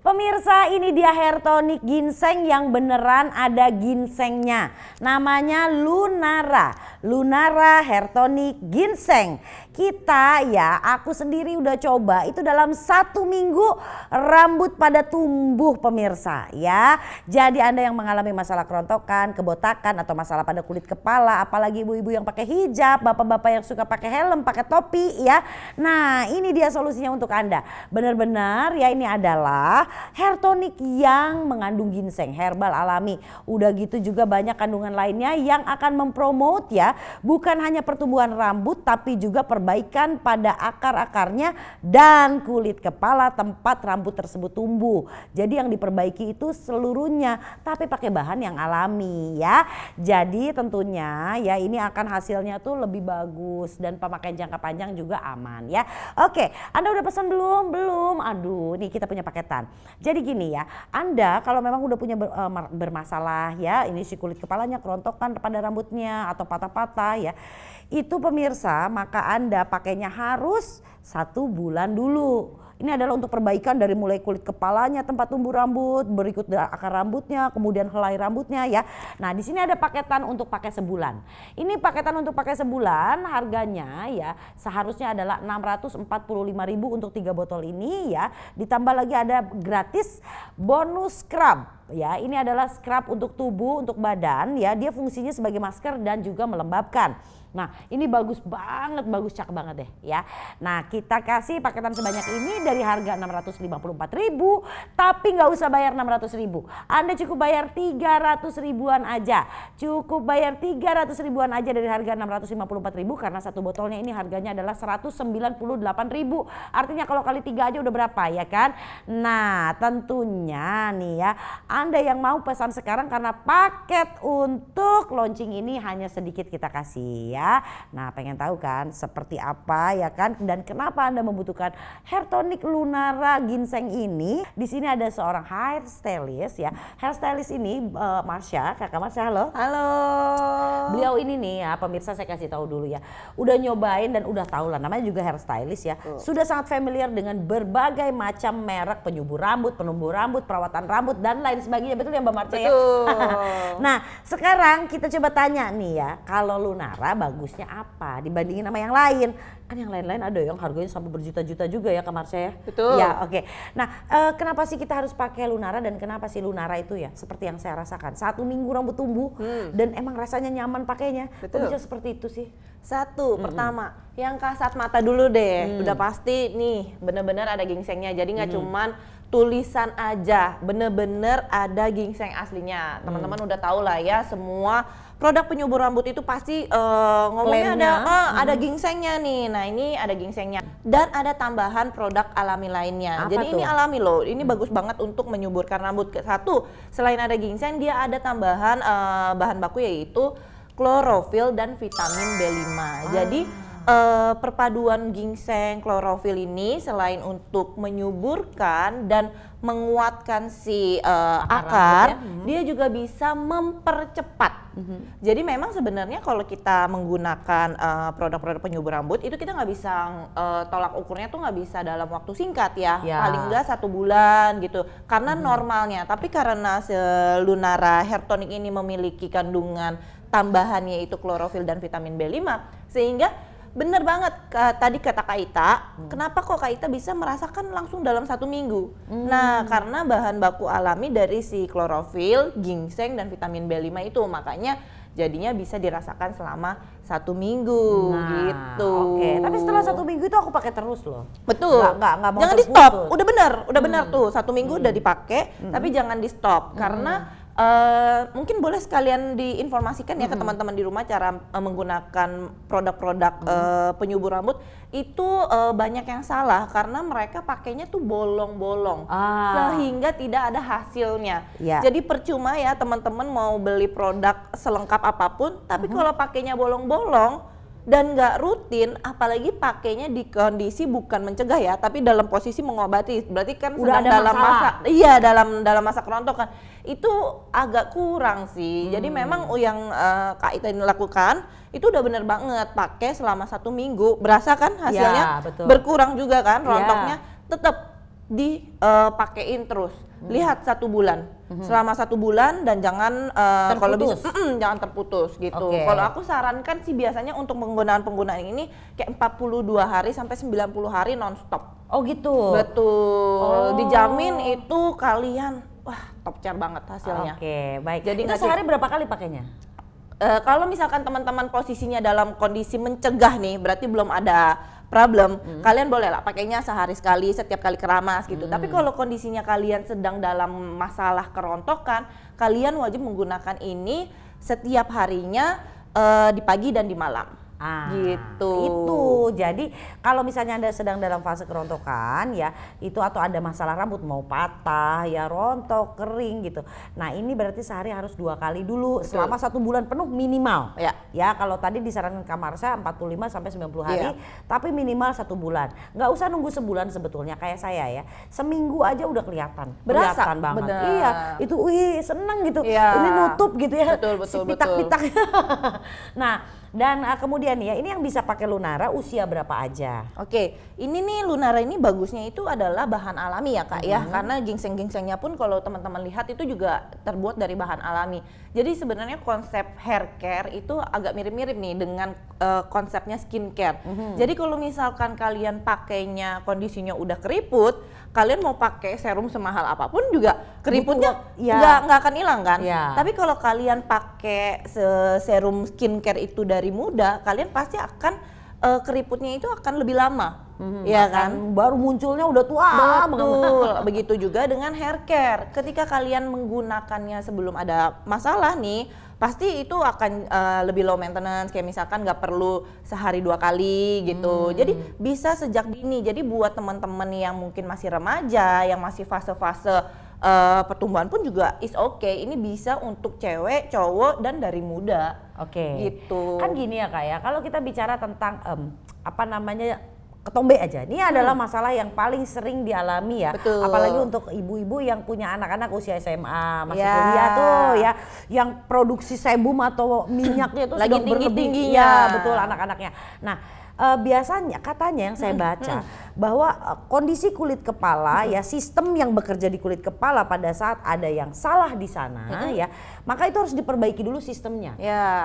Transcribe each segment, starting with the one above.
Pemirsa, ini dia hair tonic ginseng yang beneran ada ginsengnya. Namanya Lunara. Lunara hair tonic ginseng. Aku sendiri udah coba itu dalam 1 minggu rambut pada tumbuh pemirsa ya. Jadi Anda yang mengalami masalah kerontokan, kebotakan atau masalah pada kulit kepala, apalagi ibu-ibu yang pakai hijab, bapak-bapak yang suka pakai helm, pakai topi ya. Nah, ini dia solusinya untuk Anda. Benar-benar ya, ini adalah hair tonic yang mengandung ginseng, herbal alami. Udah gitu juga banyak kandungan lainnya yang akan mempromot ya, bukan hanya pertumbuhan rambut tapi juga perbaikan pada akar-akarnya dan kulit kepala tempat rambut tersebut tumbuh. Jadi yang diperbaiki itu seluruhnya tapi pakai bahan yang alami ya. Jadi tentunya ya ini akan hasilnya tuh lebih bagus dan pemakaian jangka panjang juga aman ya. Oke, Anda udah pesan belum? Belum. Aduh, nih kita punya paketan. Jadi gini ya, Anda kalau memang udah punya bermasalah ya, ini si kulit kepalanya kerontokan pada rambutnya atau patah-patah ya, itu pemirsa maka Anda pakainya harus 1 bulan dulu. Ini adalah untuk perbaikan dari mulai kulit kepalanya, tempat tumbuh rambut, berikut akar rambutnya, kemudian helai rambutnya ya. Nah, di sini ada paketan untuk pakai sebulan. Ini paketan untuk pakai sebulan harganya ya seharusnya adalah 645.000 untuk 3 botol ini ya. Ditambah lagi ada gratis bonus scrub. Ya, ini adalah scrub untuk tubuh, untuk badan ya. Dia fungsinya sebagai masker dan juga melembabkan. Nah, ini bagus banget, cakep banget deh ya. Nah, kita kasih paketan sebanyak ini dari harga 654.000, tapi nggak usah bayar 600.000. Anda cukup bayar 300 ribuan aja. Cukup bayar 300 ribuan aja dari harga 654.000 karena 1 botolnya ini harganya adalah 198.000. Artinya kalau kali 3 aja udah berapa ya kan? Nah, tentunya nih ya, Anda yang mau pesan sekarang karena paket untuk launching ini hanya sedikit kita kasih ya. Nah, pengen tahu kan seperti apa ya kan dan kenapa Anda membutuhkan hair tonic Lunara ginseng ini? Di sini ada seorang hair stylist ya. Hair stylist ini Marsha, Kakak Marsha, halo. Halo. Beliau ini nih ya, pemirsa saya kasih tahu dulu ya. Udah nyobain dan udah tahu lah, namanya juga hair stylist ya. Sudah sangat familiar dengan berbagai macam merek penyubur rambut, penumbuh rambut, perawatan rambut dan lain sebagainya. Betul ya Mbak Marsha ya? Nah, sekarang kita coba tanya nih ya, kalau Lunara bagusnya apa dibandingin sama yang lain? Kan yang lain-lain ada yang harganya sampai berjuta-juta juga ya Kak Marsha ya. Betul. Ya, oke. Nah, kenapa sih kita harus pakai Lunara dan kenapa sih Lunara itu ya seperti yang saya rasakan 1 minggu rambut tumbuh dan emang rasanya nyaman pakainya. Kok bisa seperti itu sih? Pertama yang kasat mata dulu deh. Udah pasti nih bener-bener ada ginsengnya. Jadi nggak cuman tulisan aja, bener-bener ada ginseng aslinya. Teman-teman udah tahu lah ya, semua produk penyubur rambut itu pasti ngomongnya ada ginsengnya nih. Nah, ini ada ginsengnya dan ada tambahan produk alami lainnya. Apa jadi tuh? ini alami loh. Ini bagus banget untuk menyuburkan rambut. Satu, selain ada ginseng, dia ada tambahan bahan baku yaitu klorofil dan vitamin B5. Jadi perpaduan ginseng klorofil ini selain untuk menyuburkan dan menguatkan si akar, dia juga bisa mempercepat. Jadi memang sebenarnya kalau kita menggunakan produk-produk penyubur rambut itu kita nggak bisa tolak ukurnya tuh nggak bisa dalam waktu singkat ya. Paling nggak 1 bulan gitu karena normalnya. Tapi karena Lunara hair tonic ini memiliki kandungan tambahan yaitu klorofil dan vitamin B5 sehingga bener banget tadi kata Kak Ita, kenapa kok Kak Ita bisa merasakan langsung dalam 1 minggu? Nah, karena bahan baku alami dari si klorofil, ginseng dan vitamin B5 itu, makanya jadinya bisa dirasakan selama 1 minggu gitu. Oke, tapi setelah 1 minggu itu aku pakai terus loh. Betul. Nggak mau jangan di stop. Udah bener tuh 1 minggu udah dipakai, tapi jangan di stop karena mungkin boleh sekalian diinformasikan ya ke teman-teman di rumah cara menggunakan produk-produk penyubur rambut itu banyak yang salah karena mereka pakainya tuh bolong-bolong sehingga tidak ada hasilnya. Jadi percuma ya teman-teman mau beli produk selengkap apapun tapi kalau pakainya bolong-bolong dan nggak rutin, apalagi pakainya di kondisi bukan mencegah ya, tapi dalam posisi mengobati, berarti kan udah sedang ada dalam masalah. dalam masa kerontokan itu agak kurang sih. Jadi memang yang Kak Ita ini lakukan itu udah bener banget, pakai selama 1 minggu, berasa kan hasilnya berkurang juga kan rontoknya, tetap dipakein terus. Lihat 1 bulan. Selama 1 bulan dan jangan kalau bisa jangan terputus gitu. Kalau aku sarankan sih biasanya untuk penggunaan ini kayak 42 hari sampai 90 hari nonstop. Oh gitu. Betul. Dijamin itu kalian wah top tier banget hasilnya. Oke, baik. Jadi itu sehari berapa kali pakainya? Kalau misalkan teman-teman posisinya dalam kondisi mencegah nih, berarti belum ada problem, kalian boleh lah pakainya sehari sekali, setiap kali keramas gitu. Tapi kalau kondisinya kalian sedang dalam masalah kerontokan, kalian wajib menggunakan ini setiap harinya di pagi dan di malam. Gitu. Itu jadi kalau misalnya Anda sedang dalam fase kerontokan ya itu atau ada masalah rambut mau patah ya rontok kering gitu. Nah ini berarti sehari harus 2 kali dulu. Betul. Selama 1 bulan penuh minimal. Ya kalau tadi disarankan Kak Marsha 45 sampai 90 hari tapi minimal 1 bulan. Nggak usah nunggu sebulan sebetulnya kayak saya ya. Seminggu aja udah kelihatan. Berasa kelihatan banget. Bener. Iya itu seneng gitu. Ini nutup gitu ya. Betul. Pitak-pitak. Nah dan kemudian ya ini yang bisa pakai Lunara usia berapa aja? Oke, ini nih Lunara ini bagusnya itu adalah bahan alami ya Kak ya, karena ginseng-ginsengnya pun kalau teman-teman lihat itu juga terbuat dari bahan alami. Jadi sebenarnya konsep hair care itu agak mirip-mirip nih dengan konsepnya skincare. Jadi kalau misalkan kalian pakainya kondisinya udah keriput, kalian mau pakai serum semahal apapun juga keriputnya nggak akan hilang kan. Tapi kalau kalian pakai serum skincare itu dari muda, kalian pasti akan keriputnya itu akan lebih lama. Ya kan? Baru munculnya udah tua. Betul. Begitu juga dengan hair care. Ketika kalian menggunakannya sebelum ada masalah nih, pasti itu akan lebih low maintenance. Kayak misalkan nggak perlu sehari 2 kali gitu. Jadi bisa sejak dini. Jadi buat teman-teman yang mungkin masih remaja, yang masih fase-fase pertumbuhan pun juga is okay. Ini bisa untuk cewek, cowok dan dari muda. Gitu. Kan gini ya Kak ya. Kalau kita bicara tentang ketombe aja. Ini adalah masalah yang paling sering dialami ya. Betul. Apalagi untuk ibu-ibu yang punya anak-anak usia SMA, masih kuliah tuh ya. Yang produksi sebum atau minyaknya itu lagi sudah berlebih. Ya, betul anak-anaknya. Nah, biasanya katanya yang saya baca bahwa kondisi kulit kepala ya sistem yang bekerja di kulit kepala pada saat ada yang salah di sana ya maka itu harus diperbaiki dulu sistemnya.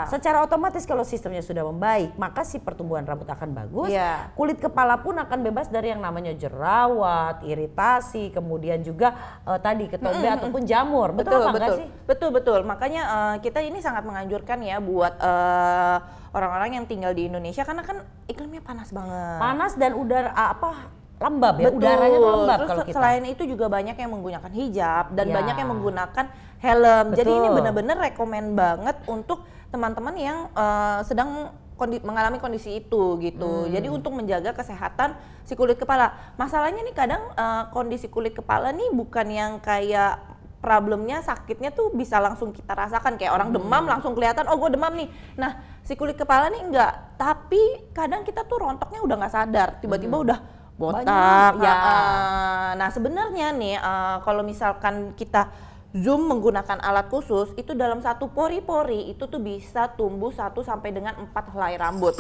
Secara otomatis kalau sistemnya sudah membaik maka si pertumbuhan rambut akan bagus. Kulit kepala pun akan bebas dari yang namanya jerawat, iritasi, kemudian juga tadi ketombe ataupun jamur. Betul sih? Betul. Makanya kita ini sangat menganjurkan ya buat orang-orang yang tinggal di Indonesia karena kan iklimnya panas banget. Panas dan udara lembab ya, udaranya tuh lembab. Terus kalau kita. Selain itu juga banyak yang menggunakan hijab dan banyak yang menggunakan helm. Jadi ini benar-benar rekomen banget untuk teman-teman yang sedang mengalami kondisi itu gitu. Jadi untuk menjaga kesehatan si kulit kepala. Masalahnya nih kadang kondisi kulit kepala nih bukan yang kayak problemnya sakitnya tuh bisa langsung kita rasakan kayak orang demam langsung kelihatan oh gue demam nih. Nah si kulit kepala nih enggak, tapi kadang kita tuh rontoknya udah nggak sadar tiba-tiba udah botak. Nah sebenarnya nih kalau misalkan kita zoom menggunakan alat khusus itu dalam satu pori-pori itu tuh bisa tumbuh 1 sampai dengan 4 helai rambut.